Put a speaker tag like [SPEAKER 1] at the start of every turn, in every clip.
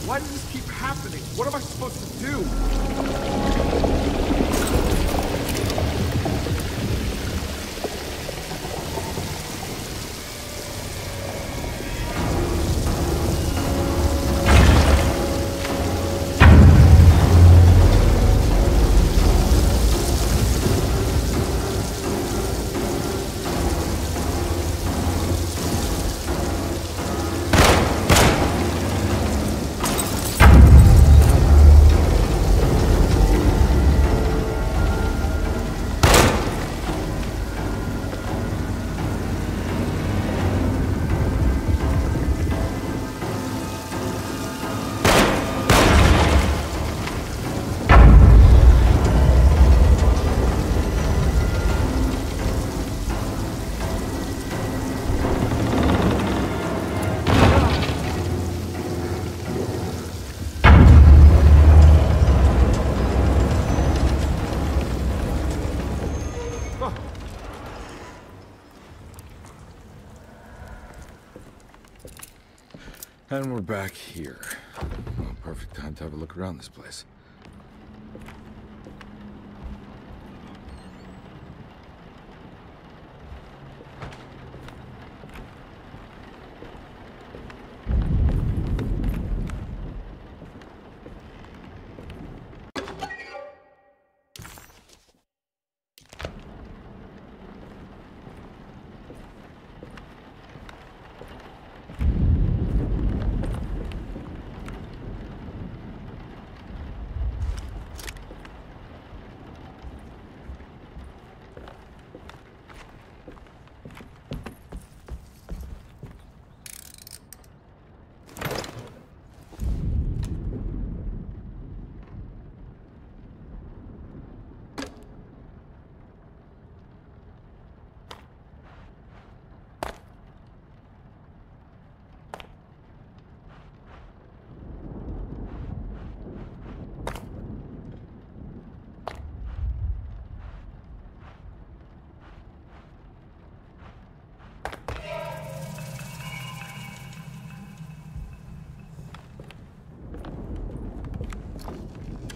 [SPEAKER 1] Why does this keep happening? What am I supposed to do?
[SPEAKER 2] And we're back here. Well, perfect time to have a look around this place.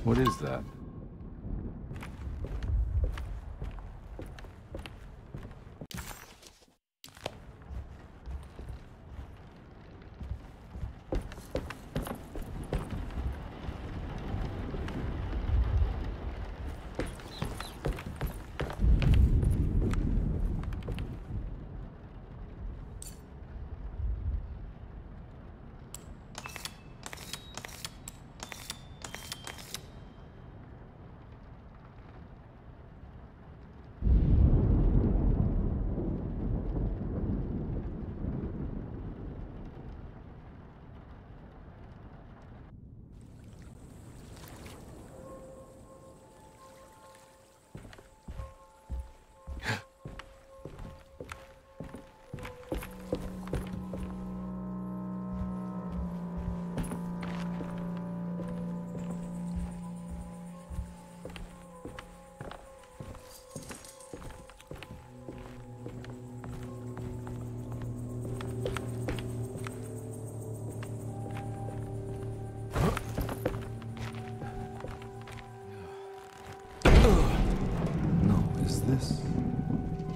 [SPEAKER 2] What is that?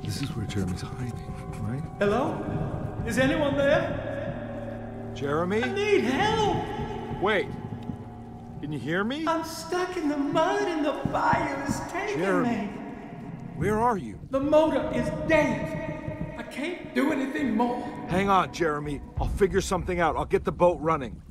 [SPEAKER 2] This is where Jeremy's hiding, right?
[SPEAKER 3] Hello? Is anyone there?
[SPEAKER 1] Jeremy?
[SPEAKER 3] I need help!
[SPEAKER 1] Wait. Can you hear me?
[SPEAKER 3] I'm stuck in the mud and the fire is taking
[SPEAKER 1] Jeremy,
[SPEAKER 3] me.
[SPEAKER 1] where are you?
[SPEAKER 3] The motor is dead. I can't do anything more.
[SPEAKER 1] Hang on, Jeremy. I'll figure something out. I'll get the boat running.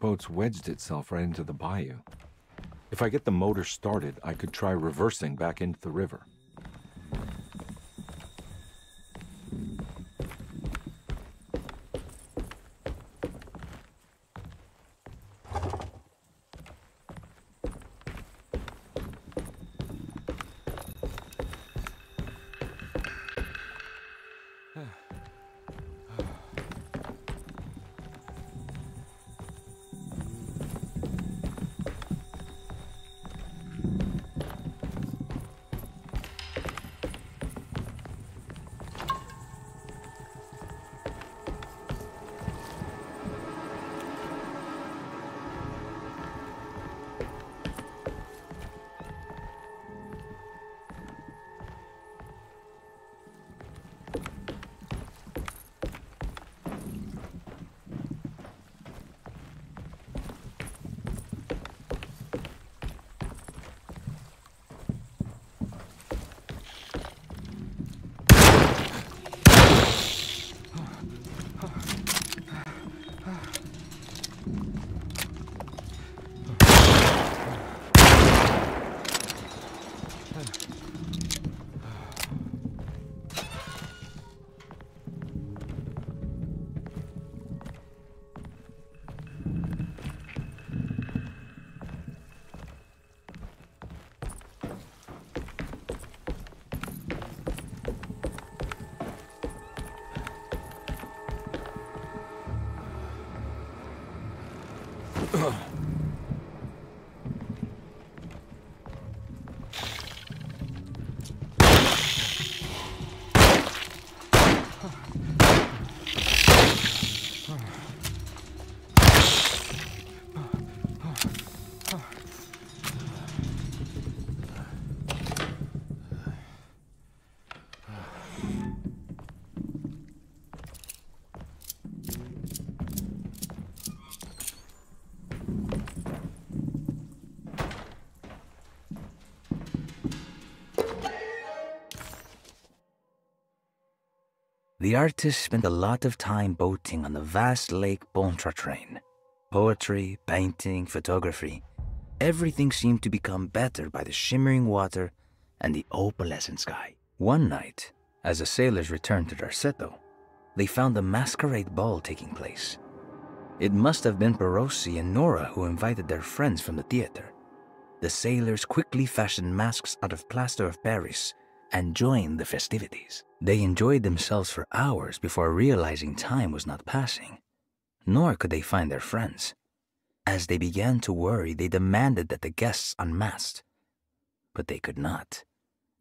[SPEAKER 2] boat's wedged itself right into the bayou. If I get the motor started, I could try reversing back into the river.
[SPEAKER 4] The artist spent a lot of time boating on the vast Lake Pontchartrain. Poetry, painting, photography, everything seemed to become better by the shimmering water and the opalescent sky. One night, as the sailors returned to Darceto, they found a masquerade ball taking place. It must have been Perosi and Nora who invited their friends from the theater. The sailors quickly fashioned masks out of plaster of Paris and joined the festivities. They enjoyed themselves for hours before realizing time was not passing, nor could they find their friends. As they began to worry, they demanded that the guests unmasked, but they could not,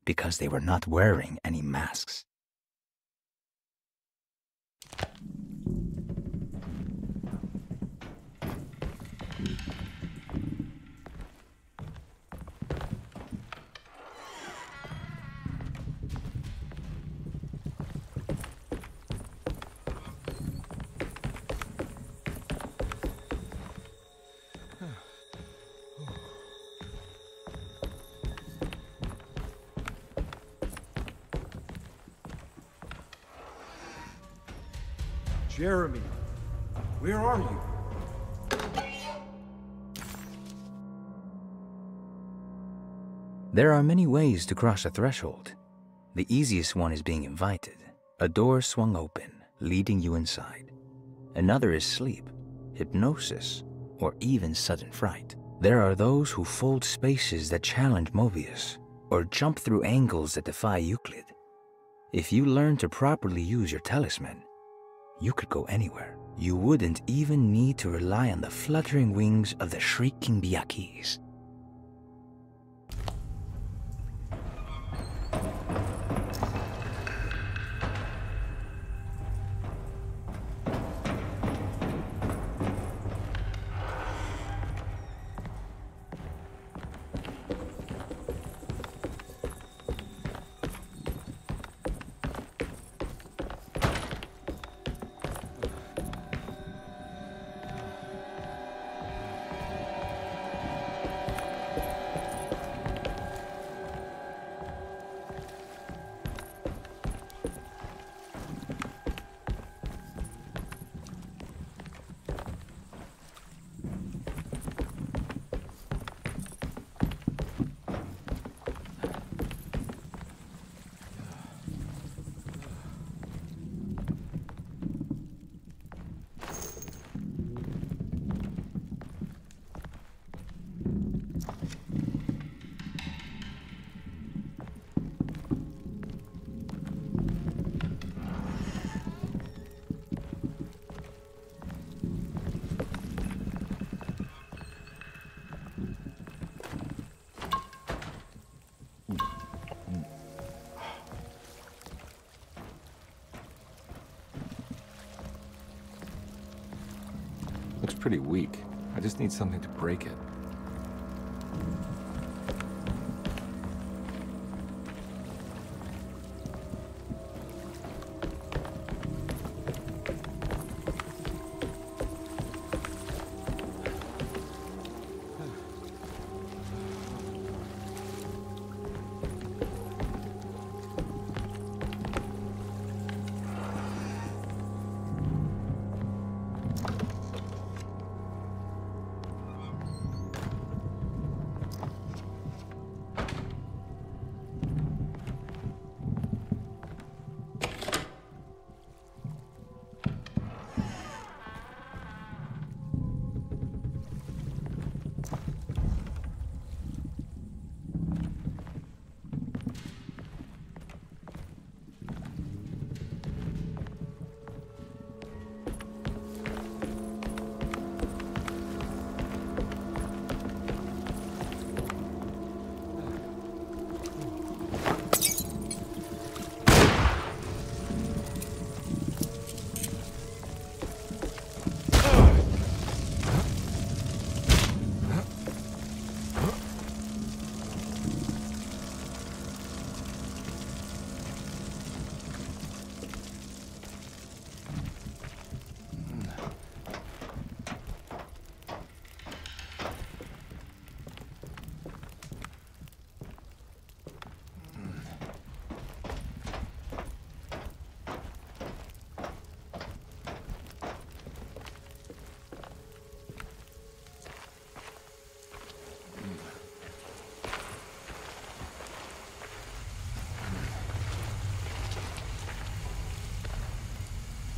[SPEAKER 4] because they were not wearing any masks.
[SPEAKER 1] Jeremy, where are you?
[SPEAKER 4] There are many ways to cross a threshold. The easiest one is being invited. A door swung open, leading you inside. Another is sleep, hypnosis, or even sudden fright. There are those who fold spaces that challenge Mobius, or jump through angles that defy Euclid. If you learn to properly use your talisman, you could go anywhere. You wouldn't even need to rely on the fluttering wings of the shrieking Biakis.
[SPEAKER 2] looks pretty weak. I just need something to break it.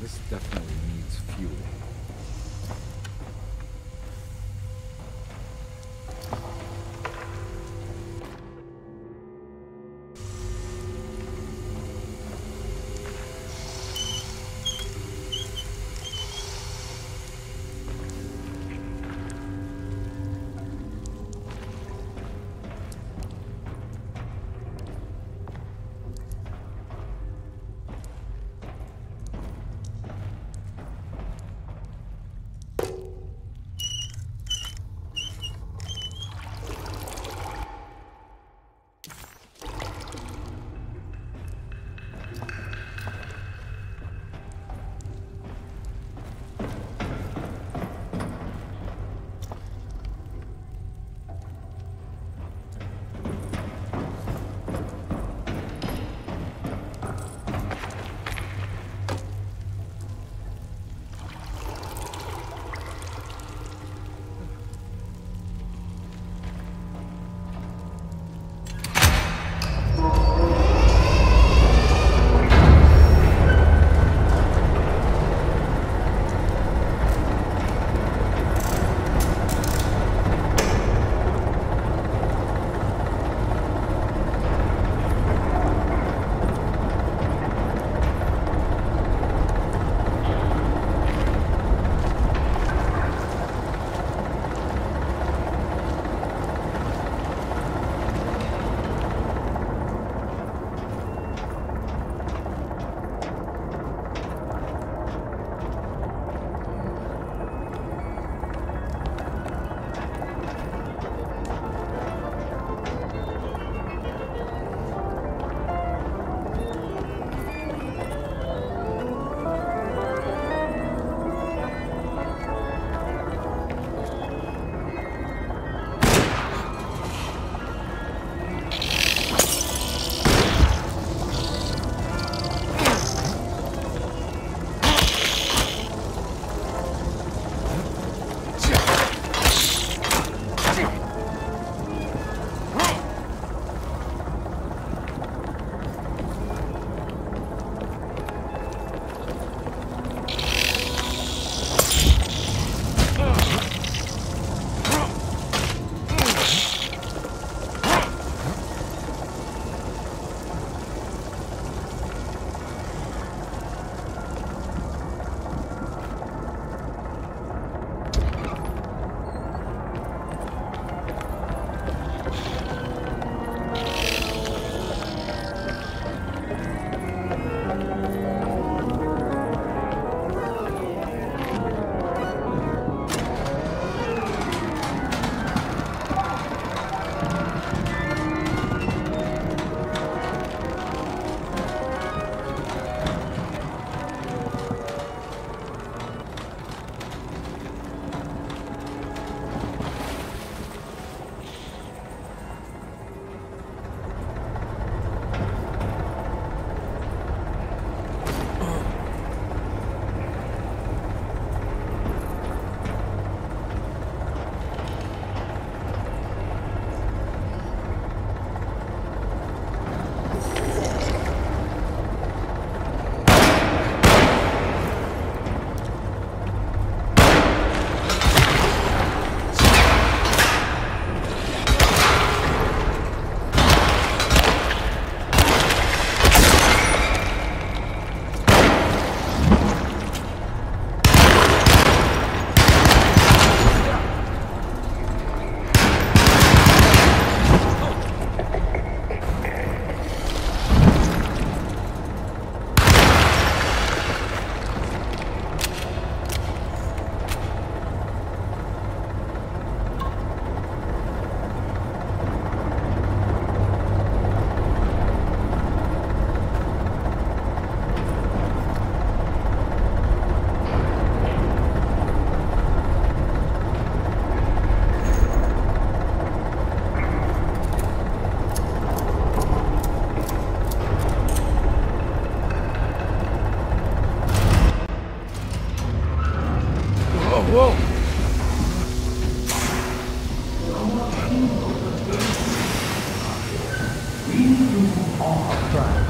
[SPEAKER 2] This definitely needs fuel.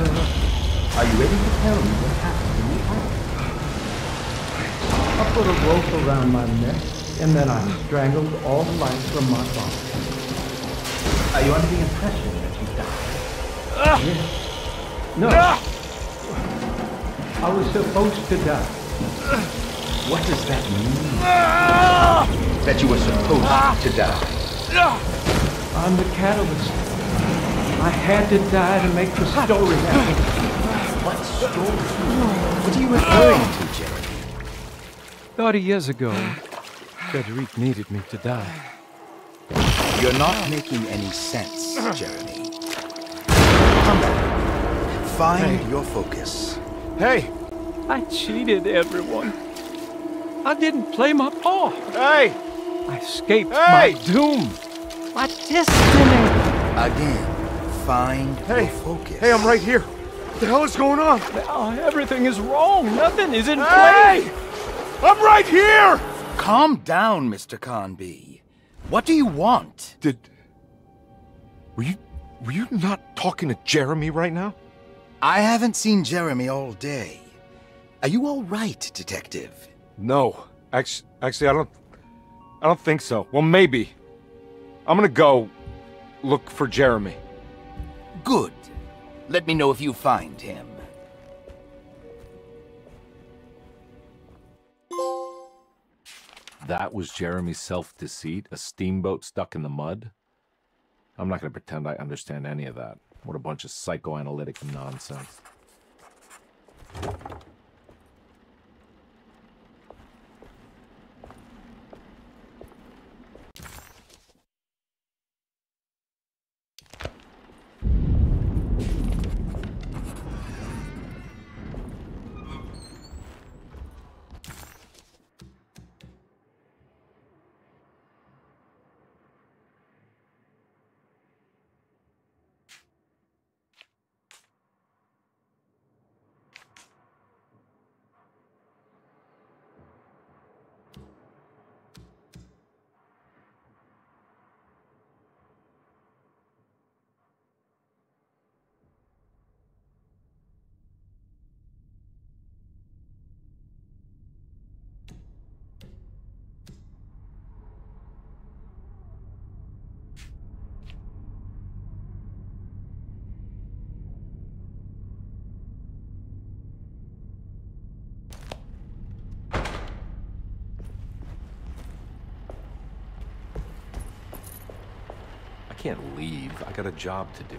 [SPEAKER 5] Are you ready to tell me what happened in the house? I put a rope around my neck, and then I strangled all the life from my body. Are you under the impression that you died? Yes. No. I was supposed to die.
[SPEAKER 6] What does that mean? That you were supposed to die?
[SPEAKER 5] I'm the catalyst. I had to die to make the story happen.
[SPEAKER 6] What story? What are you referring to, Jeremy?
[SPEAKER 3] 30 years ago, Frederic needed me to die.
[SPEAKER 6] You're not making any sense, Jeremy. Come back. Find your focus.
[SPEAKER 3] Hey! I cheated everyone. I didn't play my part.
[SPEAKER 1] Hey!
[SPEAKER 3] I escaped my doom. My destiny.
[SPEAKER 6] Again, find your focus.
[SPEAKER 1] Hey, I'm right here. What the hell is going on?
[SPEAKER 3] Now everything is wrong. Nothing is in
[SPEAKER 1] Hey!
[SPEAKER 3] place.
[SPEAKER 1] I'm right here!
[SPEAKER 6] Calm down, Mr. Conby. What do you want?
[SPEAKER 2] Were you not talking to Jeremy right now?
[SPEAKER 6] I haven't seen Jeremy all day. Are you all right, Detective?
[SPEAKER 2] No. Actually, I don't think so. Well, maybe. I'm gonna go look for Jeremy.
[SPEAKER 6] Good. Let me know if you find him.
[SPEAKER 2] That was Jeremy's self-deceit? A steamboat stuck in the mud? I'm not gonna pretend I understand any of that. What a bunch of psychoanalytic nonsense. I can't leave. I got a job to do.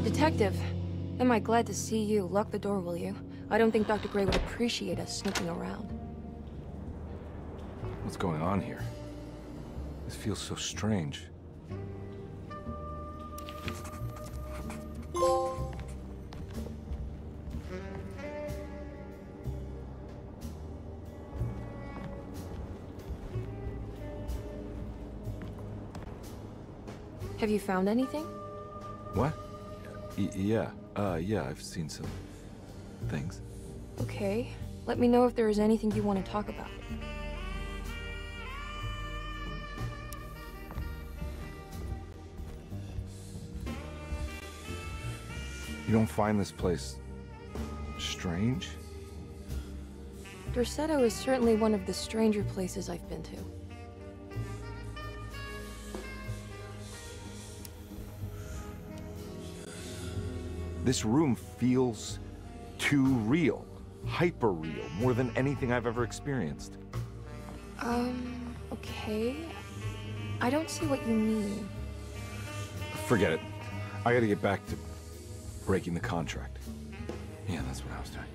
[SPEAKER 7] Detective, am I glad to see you. Lock the door, will you? I don't think Dr. Gray would appreciate us snooping around.
[SPEAKER 2] What's going on here? This feels so strange.
[SPEAKER 7] Have you found anything?
[SPEAKER 2] What? Yeah, I've seen some things.
[SPEAKER 7] Okay. Let me know if there is anything you want to talk about.
[SPEAKER 2] You don't find this place Strange?
[SPEAKER 7] Derceto is certainly one of the stranger places I've been to.
[SPEAKER 2] This room feels too real. Hyper real. More than anything I've ever experienced.
[SPEAKER 7] Okay. I don't see what you mean.
[SPEAKER 2] Forget it. I gotta get back to breaking the contract. Yeah, that's what I was doing.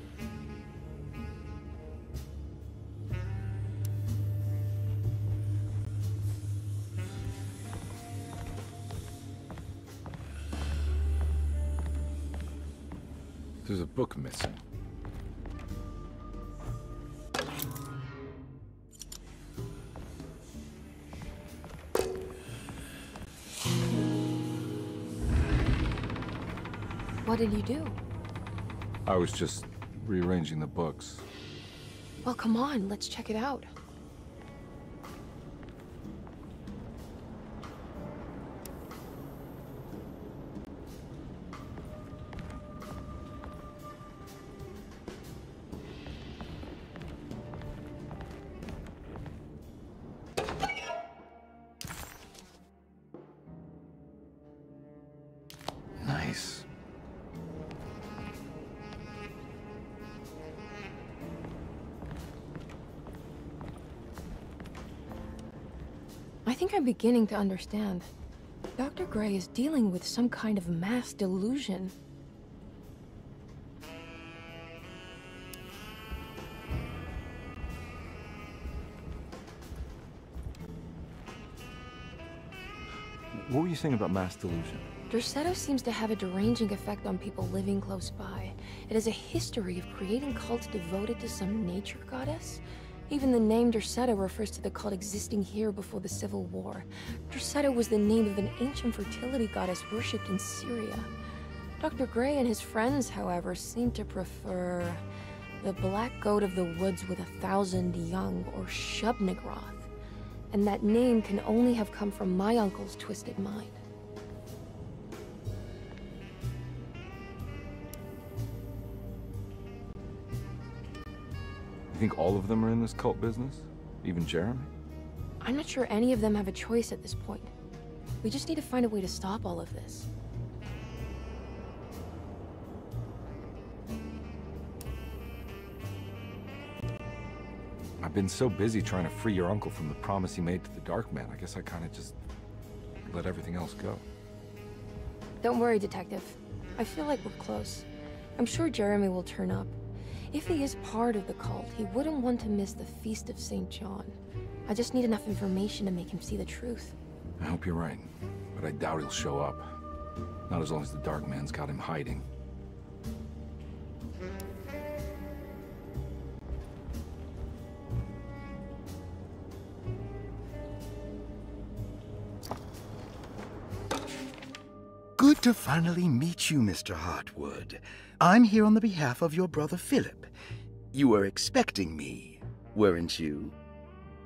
[SPEAKER 2] There's a book missing.
[SPEAKER 7] What did you do?
[SPEAKER 2] I was just rearranging the books.
[SPEAKER 7] Well, come on, let's check it out.
[SPEAKER 2] Nice.
[SPEAKER 7] I think I'm beginning to understand. Dr. Gray is dealing with some kind of mass delusion.
[SPEAKER 2] What were you saying about mass delusion?
[SPEAKER 7] Derceto seems to have a deranging effect on people living close by. It has a history of creating cults devoted to some nature goddess. Even the name Derceto refers to the cult existing here before the Civil War. Derceto was the name of an ancient fertility goddess worshipped in Syria. Dr. Gray and his friends, however, seem to prefer the black goat of the woods with 1,000 young, or Shub-Nigroth. And that name can only have come from my uncle's twisted mind.
[SPEAKER 2] You think all of them are in this cult business? Even Jeremy?
[SPEAKER 7] I'm not sure any of them have a choice at this point. We just need to find a way to stop all of this.
[SPEAKER 2] I've been so busy trying to free your uncle from the promise he made to the Dark Man. I guess I kind of just let everything else go.
[SPEAKER 7] Don't worry, Detective. I feel like we're close. I'm sure Jeremy will turn up. If he is part of the cult, he wouldn't want to miss the Feast of St. John. I just need enough information to make him see the truth.
[SPEAKER 2] I hope you're right, but I doubt he'll show up. Not as long as the Dark Man's got him hiding.
[SPEAKER 6] Good to finally meet you, Mr. Hartwood. I'm here on the behalf of your brother Philip. You were expecting me, weren't you?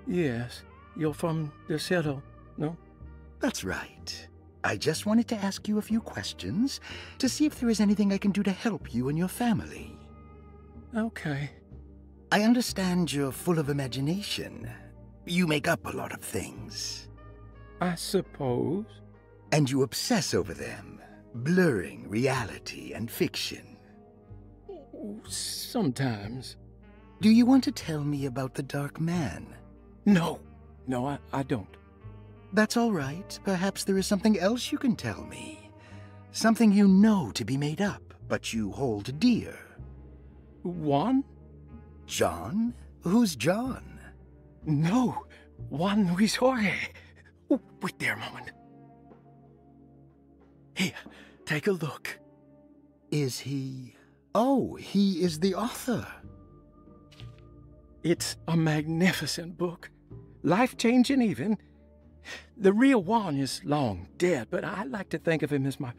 [SPEAKER 3] Yes, you're from Derceto, no?
[SPEAKER 6] That's right. I just wanted to ask you a few questions to see if there is anything I can do to help you and your family.
[SPEAKER 3] Okay.
[SPEAKER 6] I understand you're full of imagination. You make up a lot of things.
[SPEAKER 3] I suppose.
[SPEAKER 6] And you obsess over them, blurring reality and fiction.
[SPEAKER 3] Sometimes.
[SPEAKER 6] Do you want to tell me about the Dark Man?
[SPEAKER 3] No, I don't.
[SPEAKER 6] That's all right. Perhaps there is something else you can tell me. Something you know to be made up, but you hold dear.
[SPEAKER 3] Juan?
[SPEAKER 6] John? Who's John?
[SPEAKER 3] No, Juan Luis Jorge. Oh, wait there a moment. Here, take a look.
[SPEAKER 6] Is he... Oh, he is the author.
[SPEAKER 3] It's a magnificent book. Life-changing even. The real Juan is long dead, but I like to think of him as my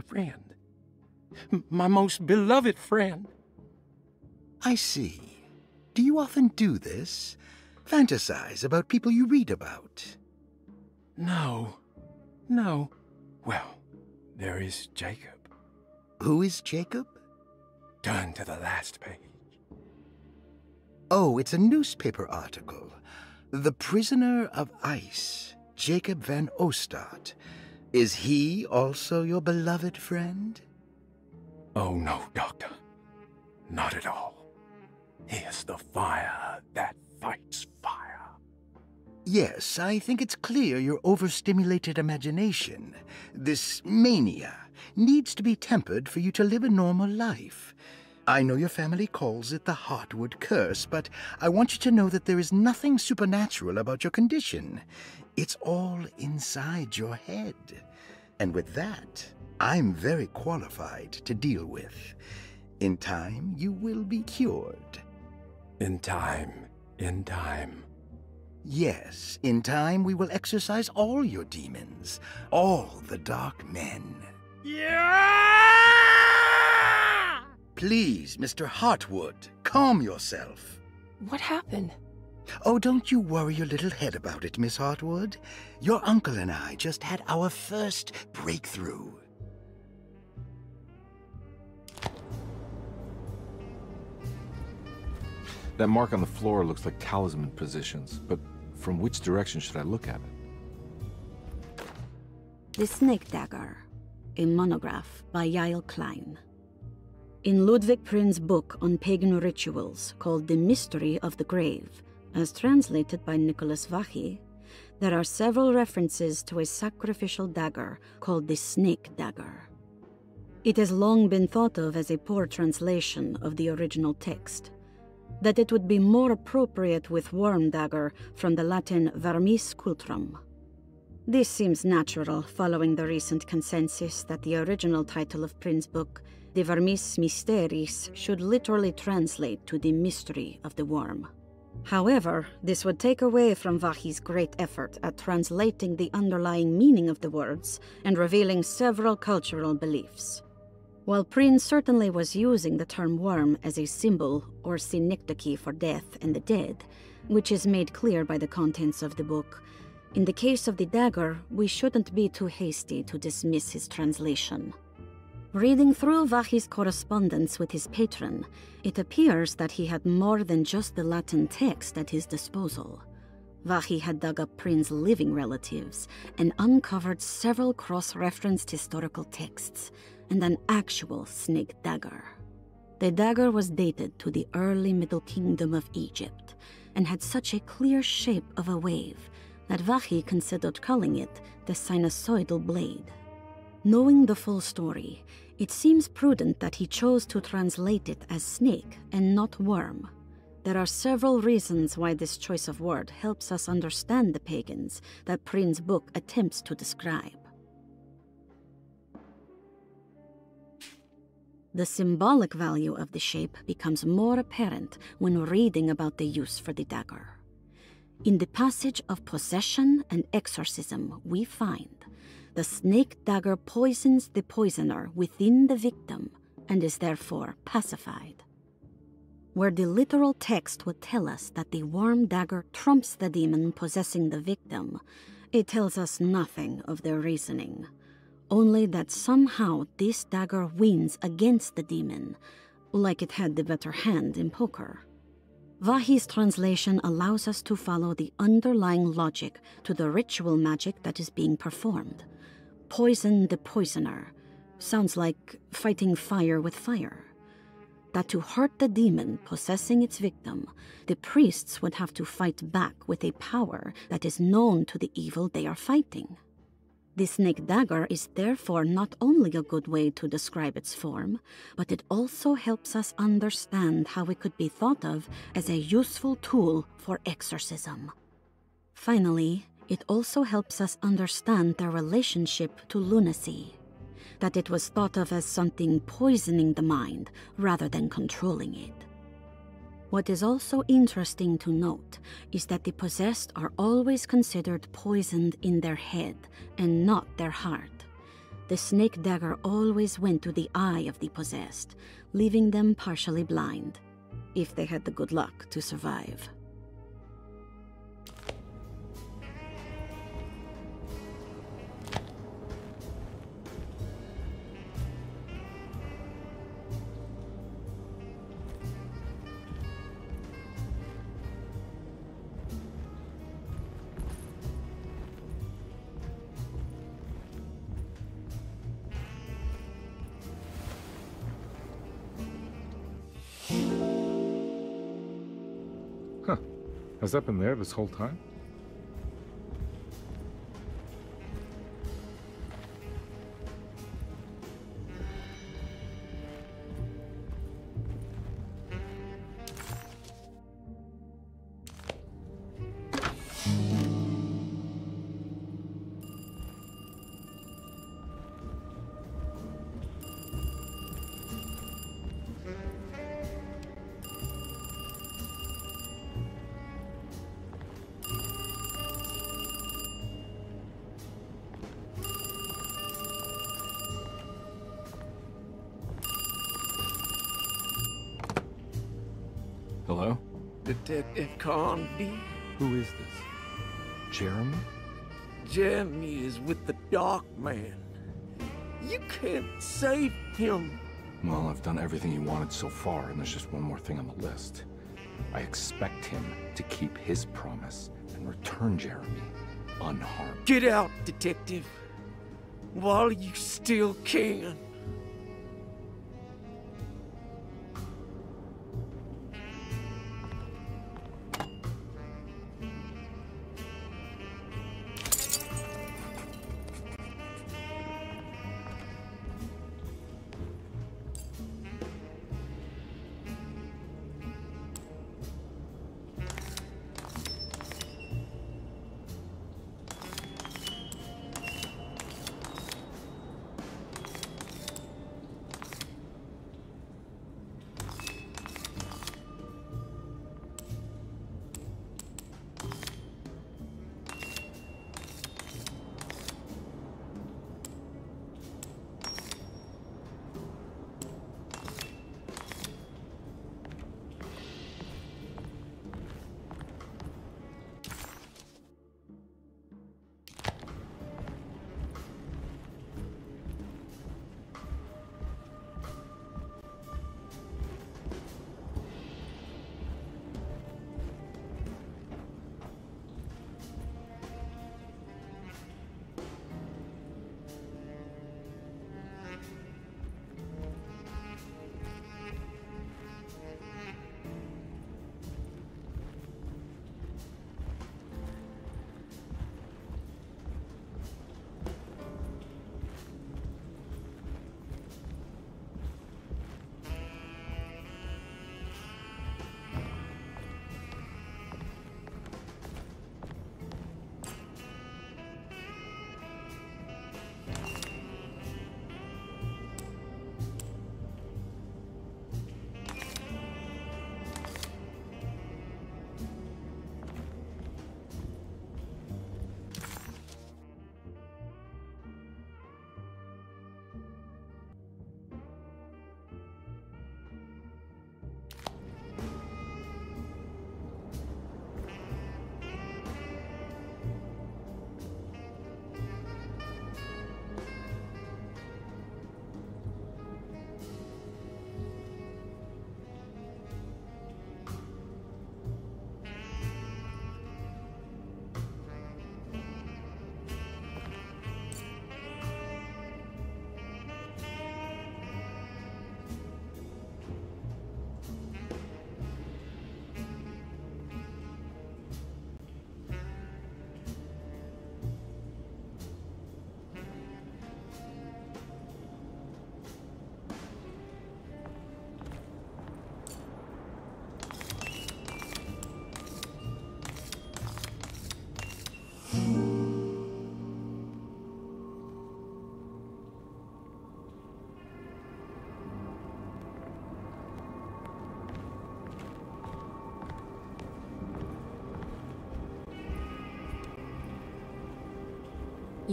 [SPEAKER 3] friend. My most beloved friend.
[SPEAKER 6] I see. Do you often do this? Fantasize about people you read about?
[SPEAKER 3] No. Well, there is Jacob.
[SPEAKER 6] Who is Jacob?
[SPEAKER 3] Turn to the last page.
[SPEAKER 6] Oh, it's a newspaper article. The prisoner of ice, Jacob van Ostad. Is he also your beloved friend?
[SPEAKER 3] Oh no, Doctor. Not at all. He is the fire that fights fire.
[SPEAKER 6] Yes, I think it's clear your overstimulated imagination, this mania, needs to be tempered for you to live a normal life. I know your family calls it the Heartwood Curse, but I want you to know that there is nothing supernatural about your condition. It's all inside your head. And with that, I'm very qualified to deal with. In time, you will be cured.
[SPEAKER 3] In time.
[SPEAKER 6] Yes, in time we will exorcise all your demons, all the dark men.
[SPEAKER 3] Yeah!
[SPEAKER 6] Please, Mr. Heartwood, calm yourself.
[SPEAKER 7] What happened?
[SPEAKER 6] Oh, don't you worry your little head about it, Miss Heartwood. Your uncle and I just had our first breakthrough.
[SPEAKER 2] That mark on the floor looks like talisman positions, but from which direction should I look at it?
[SPEAKER 8] The Snake Dagger, a monograph by Yael Klein. In Ludwig Prin's book on pagan rituals called The Mystery of the Grave, as translated by Nicholas Vachy, there are several references to a sacrificial dagger called the Snake Dagger. It has long been thought of as a poor translation of the original text, that it would be more appropriate with worm dagger from the Latin vermis cultrum. This seems natural following the recent consensus that the original title of Prin's book, De Vermis Mysteris, should literally translate to the mystery of the worm. However, this would take away from Vachy's great effort at translating the underlying meaning of the words and revealing several cultural beliefs. While Prin certainly was using the term worm as a symbol or synecdoche for death and the dead, which is made clear by the contents of the book, in the case of the dagger, we shouldn't be too hasty to dismiss his translation. Reading through Vachy's correspondence with his patron, it appears that he had more than just the Latin text at his disposal. Vachy had dug up Prin's living relatives and uncovered several cross-referenced historical texts and an actual snake dagger. The dagger was dated to the early Middle Kingdom of Egypt and had such a clear shape of a wave that Vachy considered calling it the sinusoidal blade. Knowing the full story, it seems prudent that he chose to translate it as snake and not worm. There are several reasons why this choice of word helps us understand the pagans that Prin's book attempts to describe. The symbolic value of the shape becomes more apparent when reading about the use for the dagger. In the passage of possession and exorcism, we find the snake dagger poisons the poisoner within the victim and is therefore pacified. Where the literal text would tell us that the worm dagger trumps the demon possessing the victim, it tells us nothing of their reasoning, only that somehow this dagger wins against the demon, like it had the better hand in poker. Vachy's translation allows us to follow the underlying logic to the ritual magic that is being performed. Poison the poisoner sounds like fighting fire with fire. That to hurt the demon possessing its victim, the priests would have to fight back with a power that is known to the evil they are fighting. The snake dagger is therefore not only a good way to describe its form, but it also helps us understand how it could be thought of as a useful tool for exorcism. Finally, it also helps us understand their relationship to lunacy, that it was thought of as something poisoning the mind rather than controlling it. What is also interesting to note is that the possessed are always considered poisoned in their head and not their heart. The snake dagger always went to the eye of the possessed, leaving them partially blind, if they had the good luck to survive.
[SPEAKER 2] Huh. Has that been there this whole time? Hello?
[SPEAKER 3] Detective Carnby?
[SPEAKER 2] Who is this? Jeremy?
[SPEAKER 3] Jeremy is with the Dark Man. You can't save him.
[SPEAKER 2] Well, I've done everything he wanted so far, and there's just one more thing on the list. I expect him to keep his promise and return Jeremy unharmed.
[SPEAKER 3] Get out, Detective. While you still can.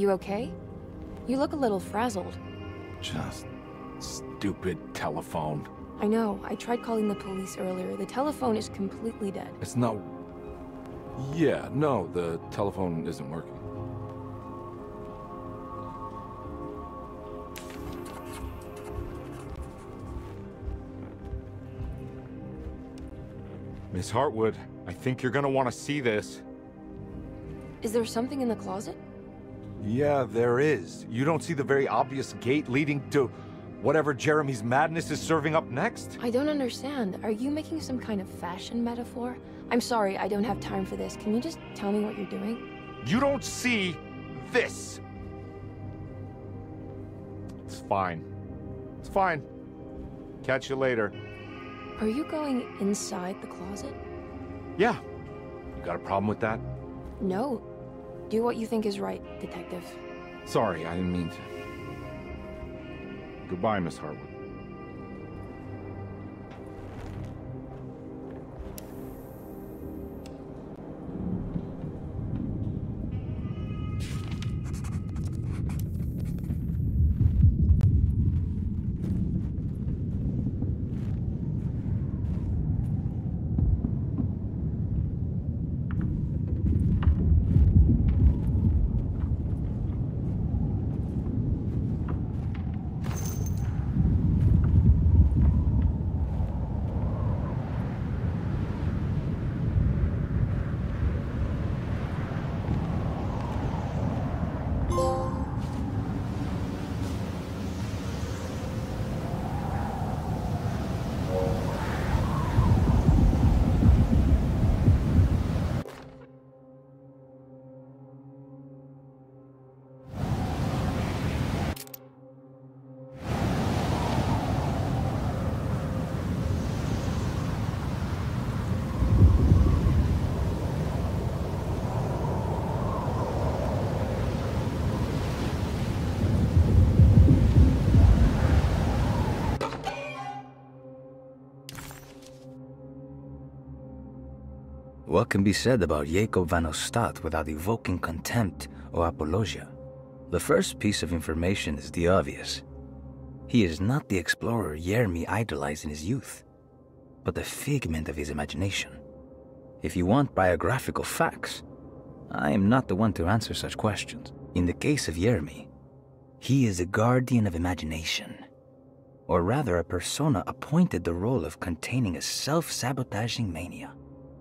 [SPEAKER 7] You okay? You look a little frazzled.
[SPEAKER 2] Just stupid telephone.
[SPEAKER 7] I know. I tried calling the police earlier. The telephone is completely dead.
[SPEAKER 2] It's not... Yeah, no, the telephone isn't working. Miss Hartwood, I think you're gonna want to see this.
[SPEAKER 7] Is there something in the closet?
[SPEAKER 2] Yeah, there is. You don't see the very obvious gate leading to whatever Jeremy's madness is serving up next?
[SPEAKER 7] I don't understand. Are you making some kind of fashion metaphor? I'm sorry, I don't have time for this. Can you just tell me what you're doing?
[SPEAKER 2] You don't see this. It's fine. It's fine. Catch you later.
[SPEAKER 7] Are you going inside the closet?
[SPEAKER 2] Yeah. You got a problem with that?
[SPEAKER 7] No. Do what you think is right, Detective.
[SPEAKER 2] Sorry, I didn't mean to. Goodbye, Miss Hartwood.
[SPEAKER 4] What can be said about Jacob van Ostad without evoking contempt or apologia? The first piece of information is the obvious. He is not the explorer Jeremy idolized in his youth, but the figment of his imagination. If you want biographical facts, I am not the one to answer such questions. In the case of Jeremy, he is a guardian of imagination, or rather a persona appointed the role of containing a self-sabotaging mania.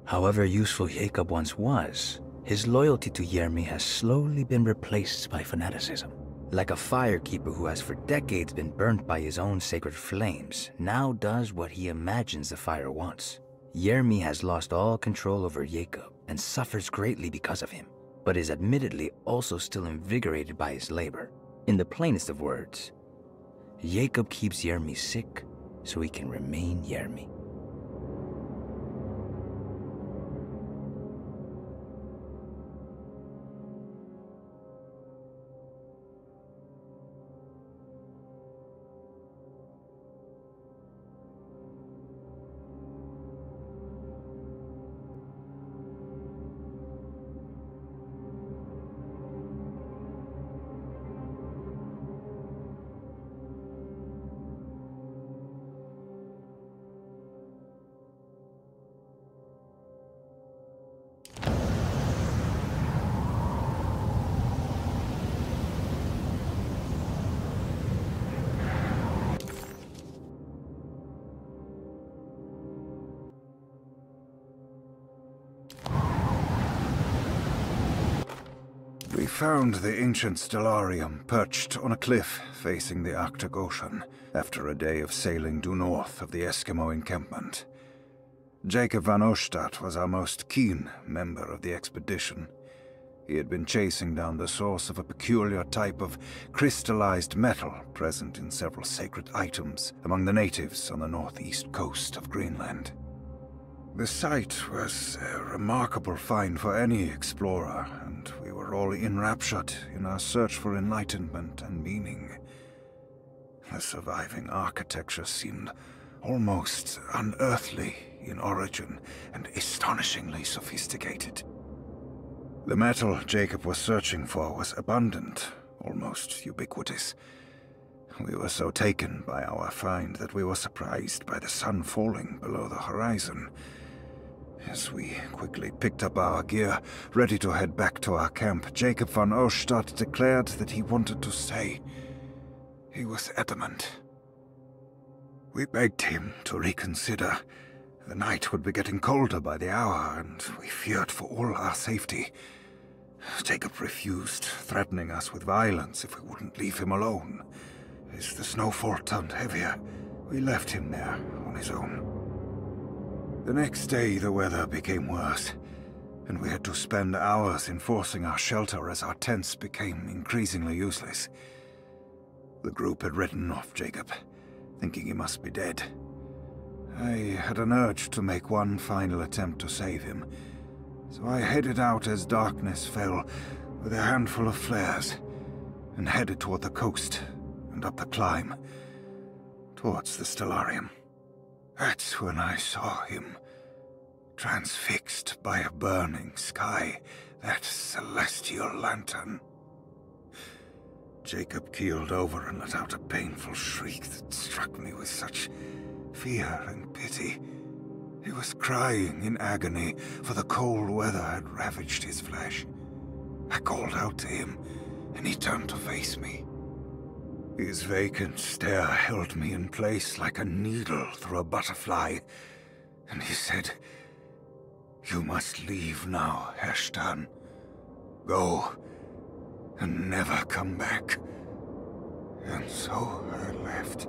[SPEAKER 4] However useful Jacob once was, his loyalty to Jeremy has slowly been replaced by fanaticism. Like a firekeeper who has for decades been burnt by his own sacred flames, now does what he imagines the fire wants. Jeremy has lost all control over Jacob and suffers greatly because of him, but is admittedly also still invigorated by his labor. In the plainest of words, Jacob keeps Jeremy sick so he can remain Jeremy.
[SPEAKER 9] We found the ancient stellarium perched on a cliff facing the Arctic Ocean after a day of sailing due north of the Eskimo encampment. Jacob van Ostad was our most keen member of the expedition. He had been chasing down the source of a peculiar type of crystallized metal present in several sacred items among the natives on the northeast coast of Greenland. The site was a remarkable find for any explorer, and we were all enraptured in our search for enlightenment and meaning. The surviving architecture seemed almost unearthly in origin and astonishingly sophisticated. The metal Jacob was searching for was abundant, almost ubiquitous. We were so taken by our find that we were surprised by the sun falling below the horizon. As we quickly picked up our gear, ready to head back to our camp, Jacob van Ostad declared that he wanted to stay. He was adamant. We begged him to reconsider. The night would be getting colder by the hour, and we feared for all our safety. Jacob refused, threatening us with violence if we wouldn't leave him alone. As the snowfall turned heavier, we left him there on his own. The next day, the weather became worse, and we had to spend hours enforcing our shelter as our tents became increasingly useless. The group had written off Jacob, thinking he must be dead. I had an urge to make one final attempt to save him, so I headed out as darkness fell with a handful of flares, and headed toward the coast and up the climb, towards the Stellarium. That's when I saw him, transfixed by a burning sky, that celestial lantern. Jacob keeled over and let out a painful shriek that struck me with such fear and pity. He was crying in agony, for the cold weather had ravaged his flesh. I called out to him, and he turned to face me. His vacant stare held me in place like a needle through a butterfly, and he said, "You must leave now, Herrstan. Go, and never come back." And so I left.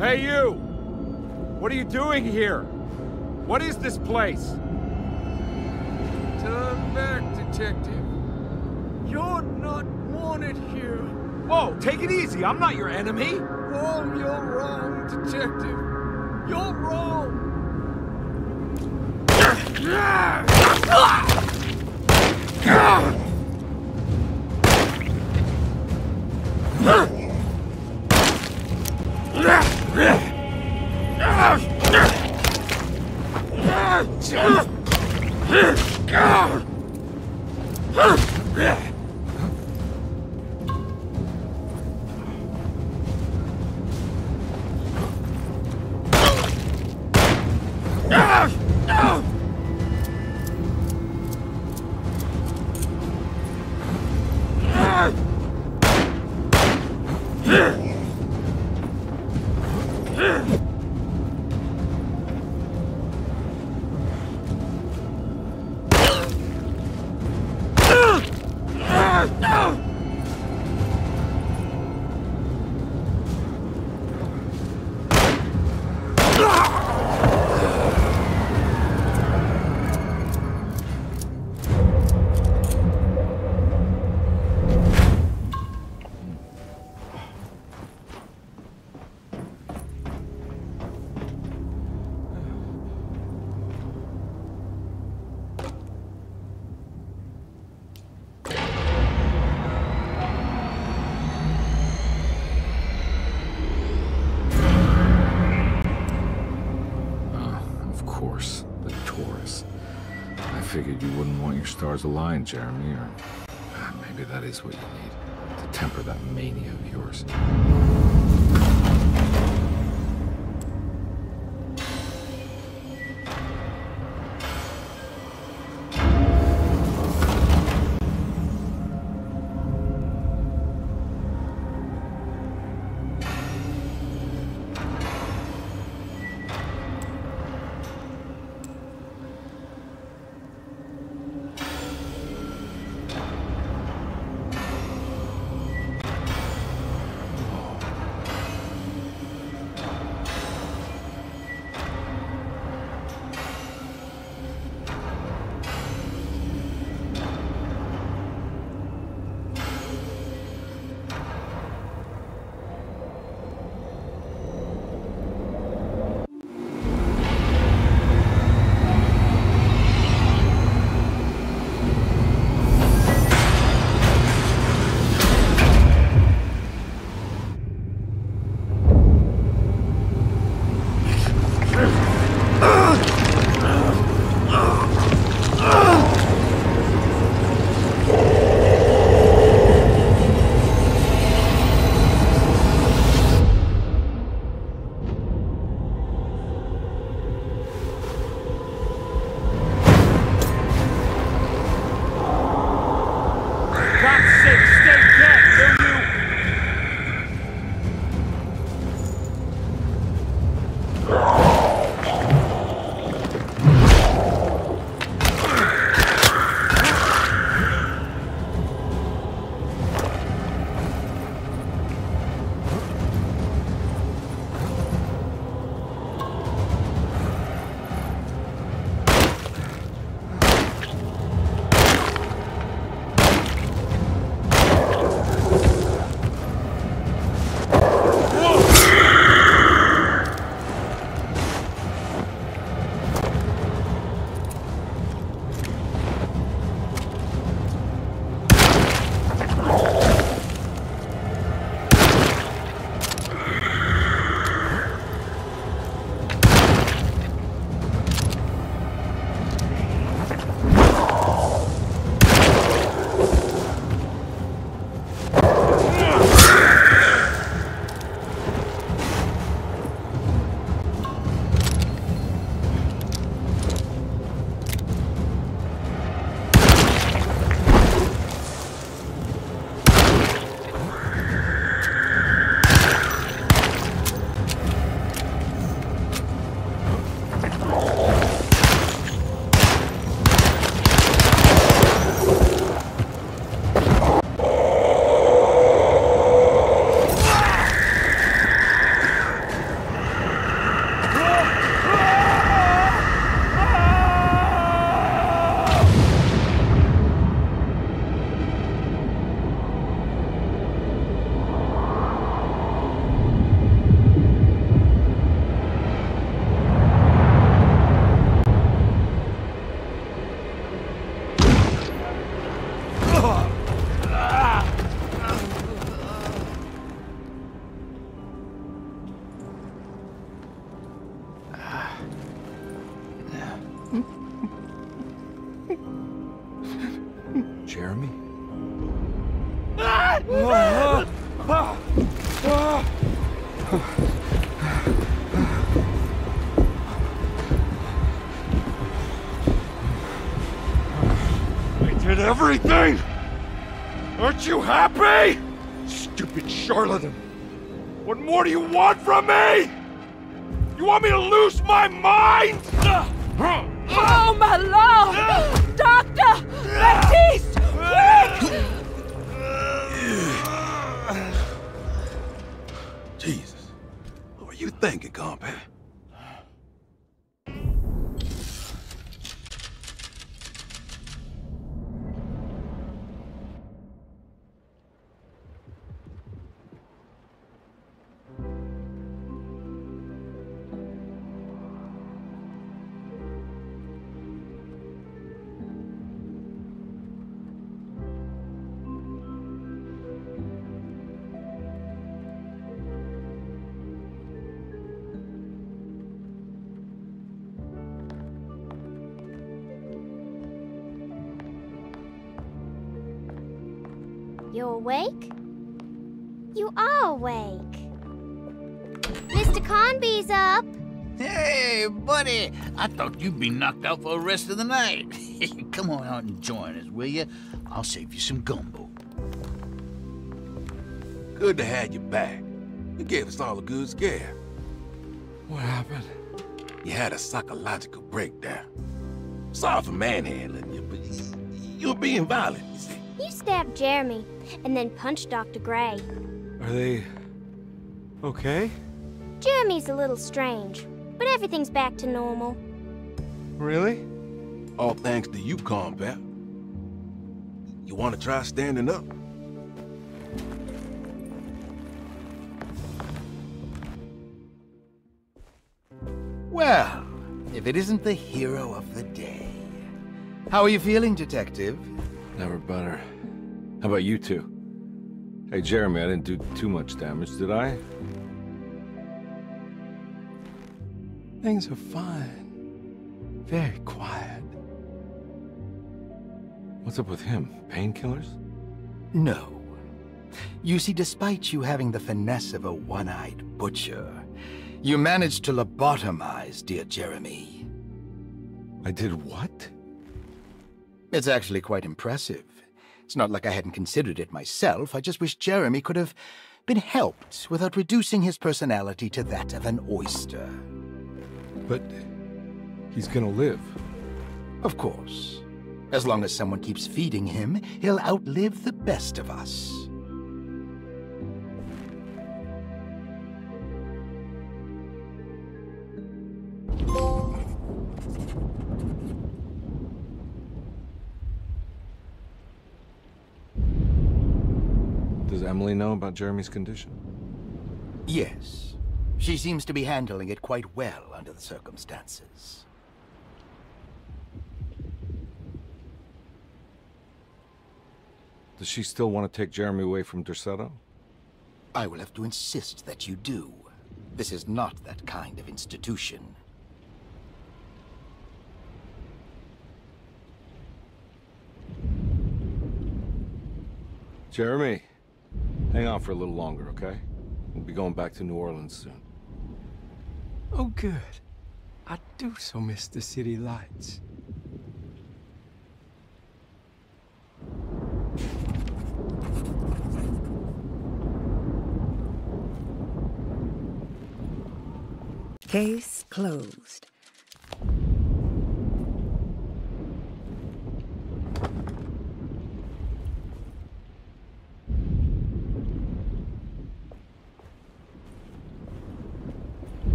[SPEAKER 1] Hey, you! What are you doing here? What is this place?
[SPEAKER 3] Turn back, Detective. You're not wanted here.
[SPEAKER 1] Whoa, take it easy. I'm not your enemy.
[SPEAKER 3] Oh, you're wrong, Detective. You're wrong.
[SPEAKER 2] Figured you wouldn't want your stars aligned, Jeremy, or maybe that is what you need to temper that mania of yours.
[SPEAKER 1] I did everything! Aren't you happy? Stupid charlatan! What more do you want from me? You want me to lose my mind?
[SPEAKER 10] Oh, my lord! Doctor! Baptiste! Quick!
[SPEAKER 11] Jesus. What were you thinking, compadre?
[SPEAKER 12] You awake? You are awake. Mr. Conby's up.
[SPEAKER 13] Hey, buddy. I thought you'd be knocked out for the rest of the night. Come on out and join us, will you? I'll save you some gumbo.
[SPEAKER 11] Good to have you back. You gave us all a good scare.
[SPEAKER 3] What happened?
[SPEAKER 11] You had a psychological breakdown. Sorry for manhandling you, but you were being violent, you see.
[SPEAKER 12] You stabbed Jeremy and then punched Dr. Gray.
[SPEAKER 3] Are they okay?
[SPEAKER 12] Jeremy's a little strange, but everything's back to normal.
[SPEAKER 3] Really?
[SPEAKER 11] All thanks to you, combat. You want to try standing up?
[SPEAKER 6] Well, if it isn't the hero of the day. How are you feeling, Detective?
[SPEAKER 2] Never better. How about you two? Hey, Jeremy, I didn't do too much damage, did I?
[SPEAKER 3] Things are fine. Very quiet.
[SPEAKER 2] What's up with him? Painkillers?
[SPEAKER 6] No. You see, despite you having the finesse of a one-eyed butcher, you managed to lobotomize dear Jeremy.
[SPEAKER 2] I did what?
[SPEAKER 6] It's actually quite impressive. It's not like I hadn't considered it myself. I just wish Jeremy could have been helped without reducing his personality to that of an oyster.
[SPEAKER 2] But he's gonna live.
[SPEAKER 6] Of course. As long as someone keeps feeding him, he'll outlive the best of us.
[SPEAKER 2] Does Emily know about Jeremy's condition?
[SPEAKER 6] Yes. She seems to be handling it quite well under the circumstances.
[SPEAKER 2] Does she still want to take Jeremy away from Derceto?
[SPEAKER 6] I will have to insist that you do. This is not that kind of institution.
[SPEAKER 2] Jeremy, hang on for a little longer, okay? We'll be going back to New Orleans soon.
[SPEAKER 3] Oh, good. I do so miss the city lights.
[SPEAKER 14] Case closed.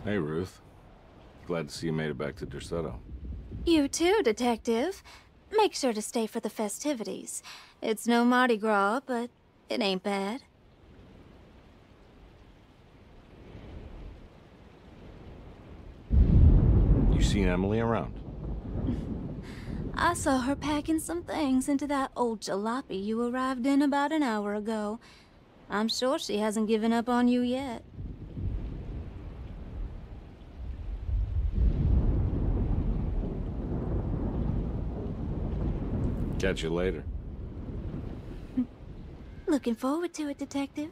[SPEAKER 2] Hey, Ruth. Glad to see you made it back to Derceto.
[SPEAKER 15] You too, Detective. Make sure to stay for the festivities. It's no Mardi Gras, but it ain't bad.
[SPEAKER 2] You seen Emily around?
[SPEAKER 15] I saw her packing some things into that old jalopy you arrived in about an hour ago. I'm sure she hasn't given up on you yet.
[SPEAKER 2] Catch you later.
[SPEAKER 15] Looking forward to it, Detective.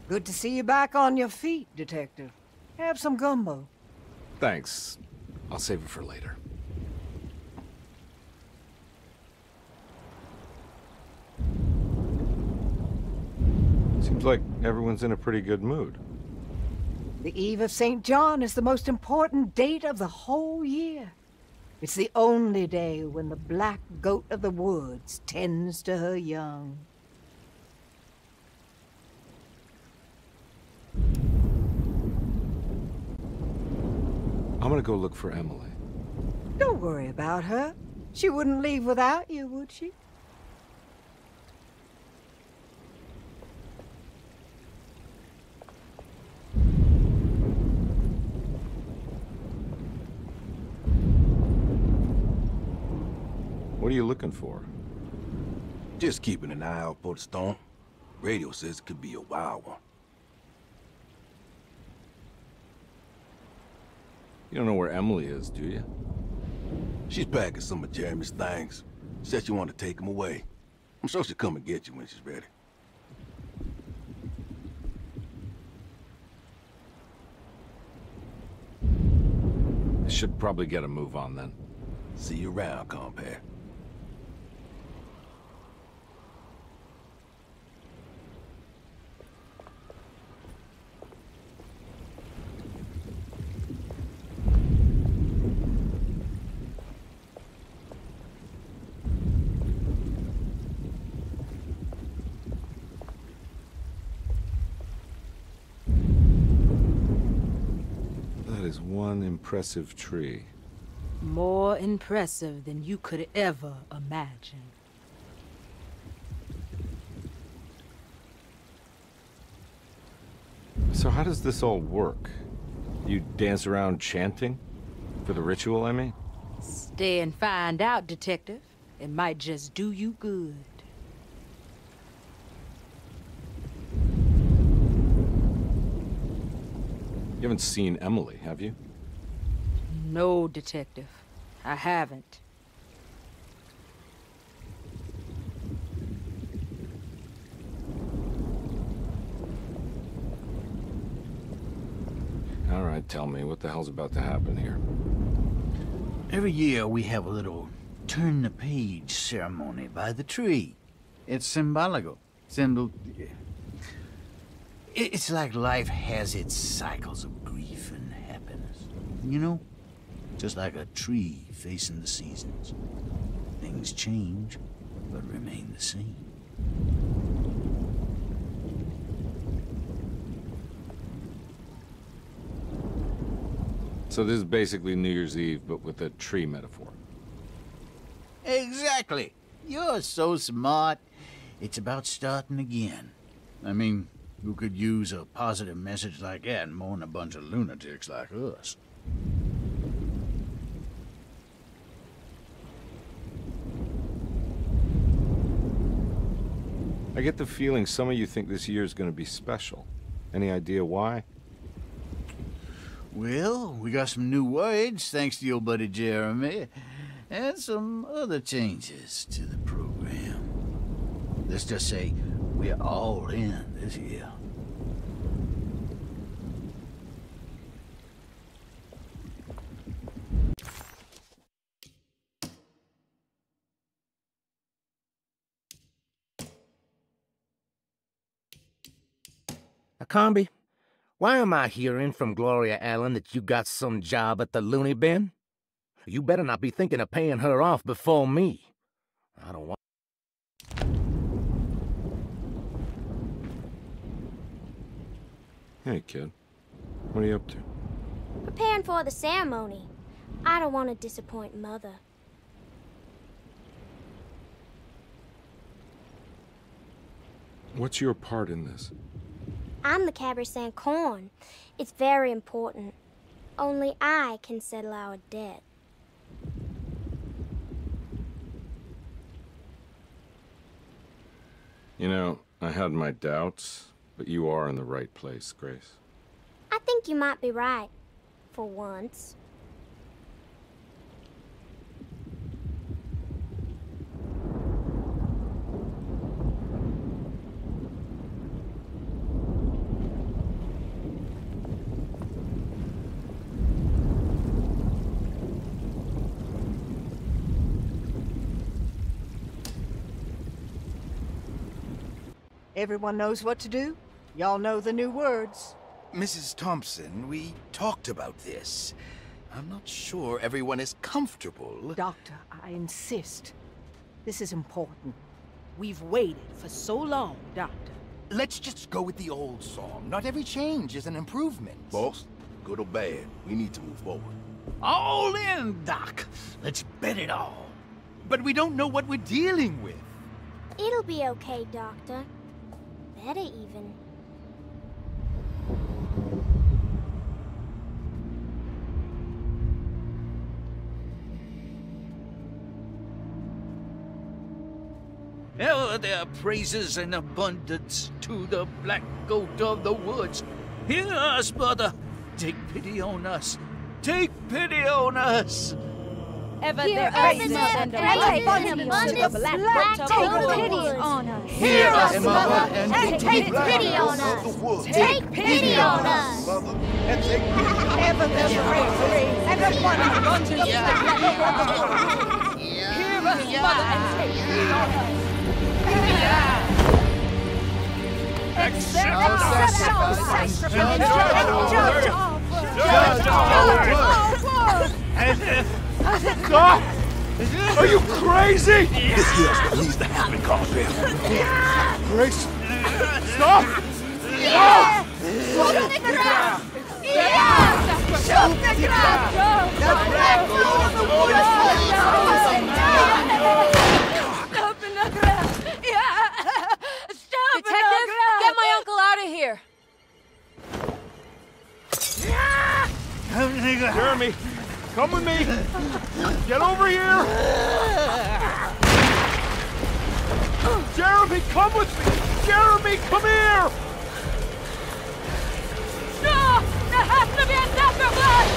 [SPEAKER 16] Good to see you back on your feet, Detective. Have some gumbo.
[SPEAKER 2] Thanks. I'll save it for later. Seems like everyone's in a pretty good mood.
[SPEAKER 16] The Eve of St. John is the most important date of the whole year. It's the only day when the black goat of the woods tends to her young.
[SPEAKER 2] I'm gonna go look for Emily.
[SPEAKER 16] Don't worry about her. She wouldn't leave without you, would she?
[SPEAKER 2] What are you looking for?
[SPEAKER 11] Just keeping an eye out for the storm. Radio says it could be a wild one.
[SPEAKER 2] You don't know where Emily is, do you?
[SPEAKER 11] She's packing some of Jeremy's things. Said she wanted to take them away. I'm sure she'll come and get you when she's ready.
[SPEAKER 2] I should probably get a move on then.
[SPEAKER 11] See you around, compare.
[SPEAKER 2] That is one impressive tree.
[SPEAKER 10] More impressive than you could ever imagine.
[SPEAKER 2] So how does this all work? You dance around chanting? For the ritual, I mean?
[SPEAKER 10] Stay and find out, Detective. It might just do you good.
[SPEAKER 2] You haven't seen Emily, have you?
[SPEAKER 10] No, Detective. I haven't.
[SPEAKER 2] All right, tell me, what the hell's about to happen here?
[SPEAKER 13] Every year we have a little turn-the-page ceremony by the tree. It's symbolical. It's like life has its cycles of grief and happiness. You know? Just like a tree facing the seasons. Things change, but remain the same.
[SPEAKER 2] So this is basically New Year's Eve, but with a tree metaphor.
[SPEAKER 13] Exactly. You're so smart. It's about starting again. I mean, who could use a positive message like that more than a bunch of lunatics like us?
[SPEAKER 2] I get the feeling some of you think this year is going to be special. Any idea why?
[SPEAKER 13] Well, we got some new words, thanks to your buddy Jeremy, and some other changes to the program. Let's just say we're all in this year.
[SPEAKER 17] Akambi, why am I hearing from Gloria Allen that you got some job at the loony bin? You better not be thinking of paying her off before me. I don't want...
[SPEAKER 2] Hey, kid. What are you up to?
[SPEAKER 12] Preparing for the ceremony. I don't want to disappoint Mother.
[SPEAKER 2] What's your part in this?
[SPEAKER 12] I'm the Cabernet Corn. It's very important. Only I can settle our debt.
[SPEAKER 2] You know, I had my doubts, but you are in the right place, Grace.
[SPEAKER 12] I think you might be right. For once.
[SPEAKER 16] Everyone knows what to do? Y'all know the new words.
[SPEAKER 6] Mrs. Thompson, we talked about this. I'm not sure everyone is comfortable.
[SPEAKER 16] Doctor, I insist. This is important. We've waited for so long, Doctor.
[SPEAKER 6] Let's just go with the old song. Not every change is an improvement.
[SPEAKER 11] Boss, good or bad, we need to move forward.
[SPEAKER 13] All in, Doc. Let's bet it all.
[SPEAKER 6] But we don't know what we're dealing with.
[SPEAKER 12] It'll be okay, Doctor. Better even.
[SPEAKER 13] Ever there praises and abundance to the black goat of the woods. Hear us, brother. Take pity on us. Take pity on us.
[SPEAKER 15] Ever
[SPEAKER 12] Hear
[SPEAKER 15] there
[SPEAKER 12] us,
[SPEAKER 15] praises
[SPEAKER 12] Mother,
[SPEAKER 15] and
[SPEAKER 12] and
[SPEAKER 15] abundance to the black goat of the
[SPEAKER 12] pity
[SPEAKER 15] woods.
[SPEAKER 12] on us.
[SPEAKER 15] Hear us,
[SPEAKER 12] Mother, and take pity on us. Take pity on us.
[SPEAKER 11] And take pity.
[SPEAKER 16] Ever there's praise and abundance to the black goat of the woods.
[SPEAKER 15] Hear us, Mother, and take pity on us.
[SPEAKER 11] Accept
[SPEAKER 16] our
[SPEAKER 11] sacrifice and
[SPEAKER 16] judge
[SPEAKER 1] Stop! Are you crazy?
[SPEAKER 11] This here's what needs to happen, Carpet.
[SPEAKER 1] Grace! Stop! No!
[SPEAKER 16] Shoot the ground! Shoot the ground! The black goat of the woods!
[SPEAKER 15] Stop in the ground! Stop! Detective, get my uncle out of here!
[SPEAKER 1] Jeremy, come with me! Get over here! Jeremy, come with me! Jeremy, come here!
[SPEAKER 15] No! There has to be a sacrifice!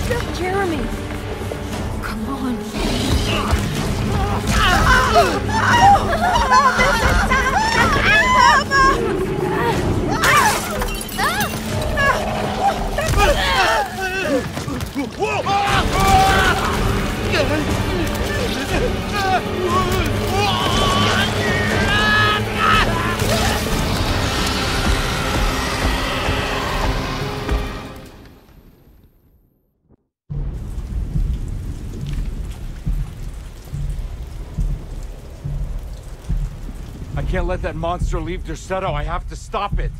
[SPEAKER 16] We're
[SPEAKER 15] Jeremy! Come on.
[SPEAKER 1] I can't let that monster leave Derceto. I have to stop it.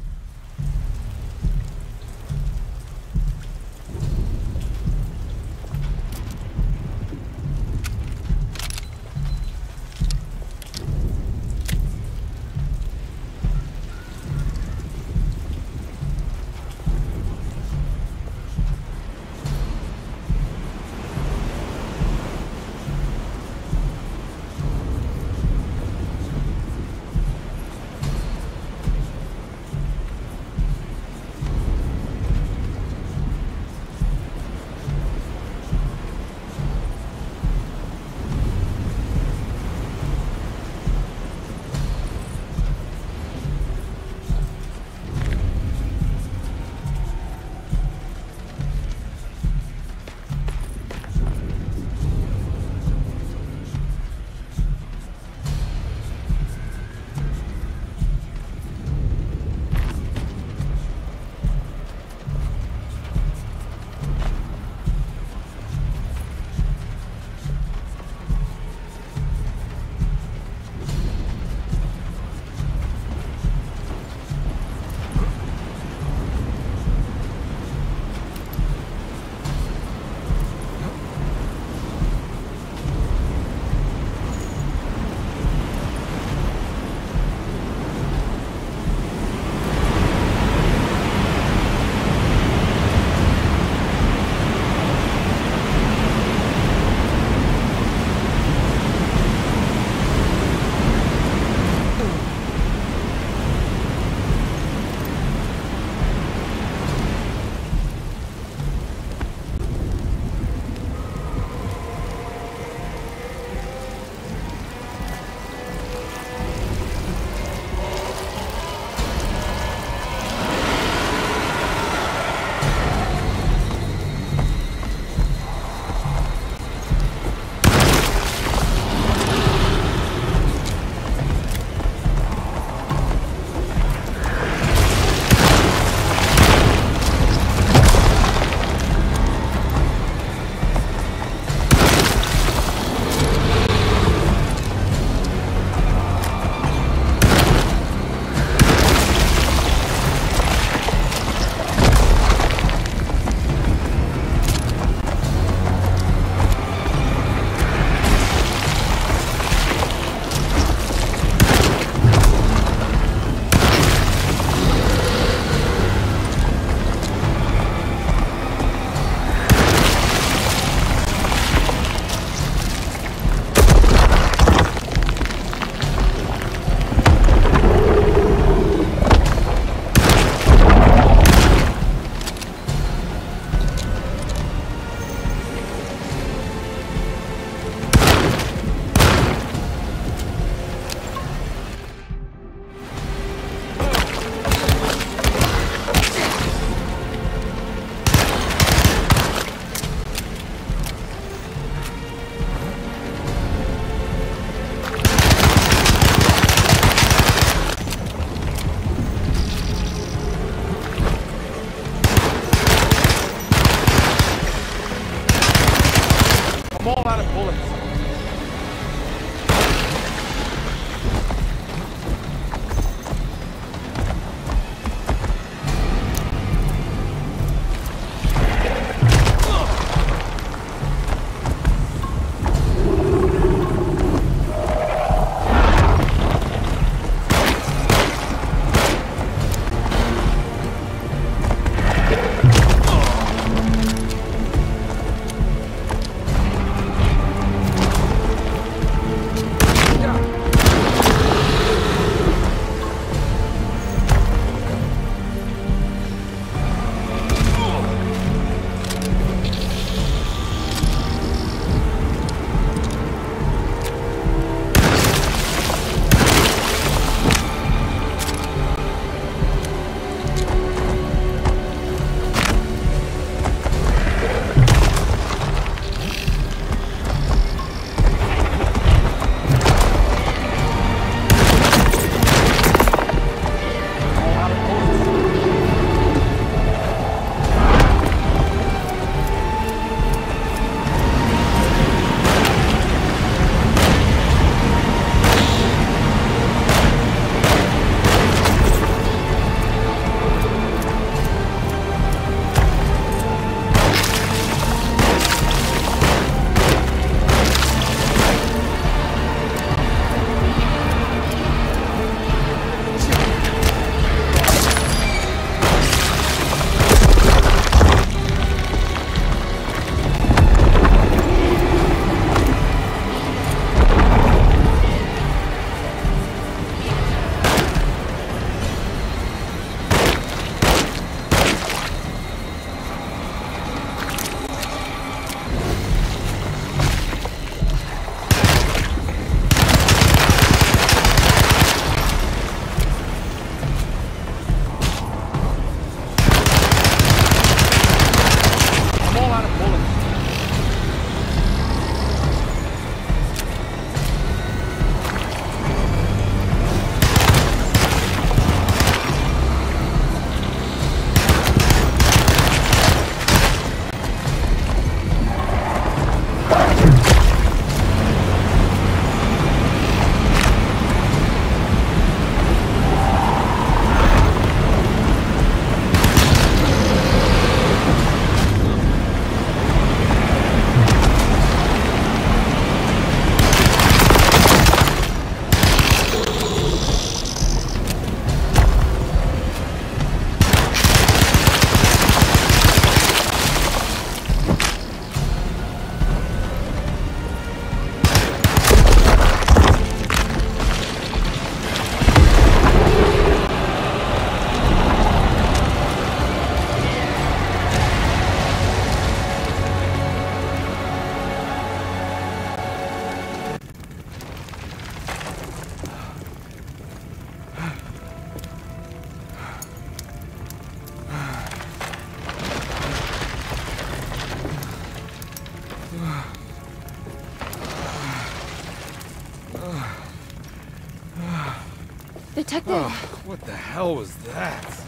[SPEAKER 7] Detective!
[SPEAKER 1] Oh, what the hell was that?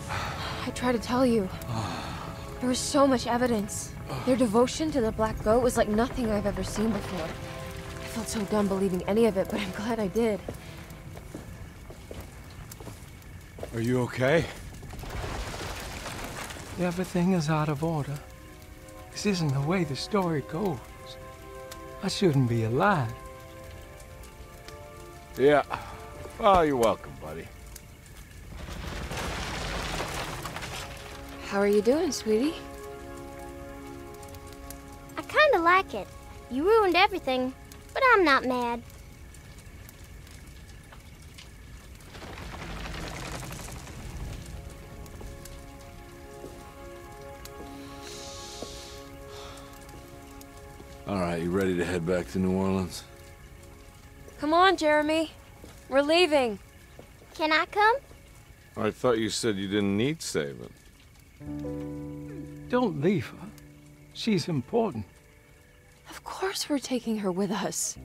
[SPEAKER 7] I tried to tell you. There was so much evidence. Their devotion to the Black Goat was like nothing I've ever seen before. I felt so dumb believing any of it, but I'm glad I did.
[SPEAKER 1] Are you okay?
[SPEAKER 3] Everything is out of order. This isn't the way the story goes. I shouldn't be alive.
[SPEAKER 1] Yeah. Well, you're welcome, buddy.
[SPEAKER 7] How are you doing, sweetie?
[SPEAKER 12] I kinda like it. You ruined everything, but I'm not mad.
[SPEAKER 1] All right, you ready to head back to New Orleans?
[SPEAKER 7] Come on, Jeremy. We're leaving.
[SPEAKER 12] Can I come?
[SPEAKER 1] I thought you said you didn't need saving.
[SPEAKER 3] Don't leave her. She's important.
[SPEAKER 7] Of course we're taking her with us.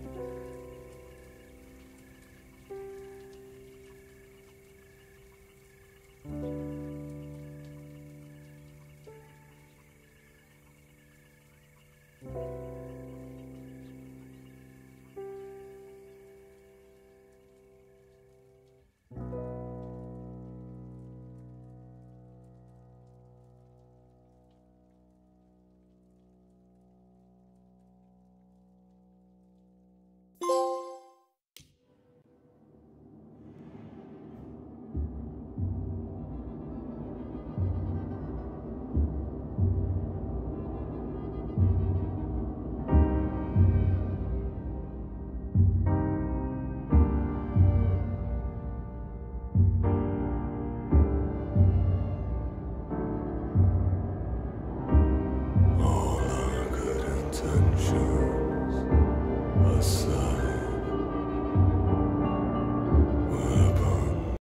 [SPEAKER 1] All our good intentions aside.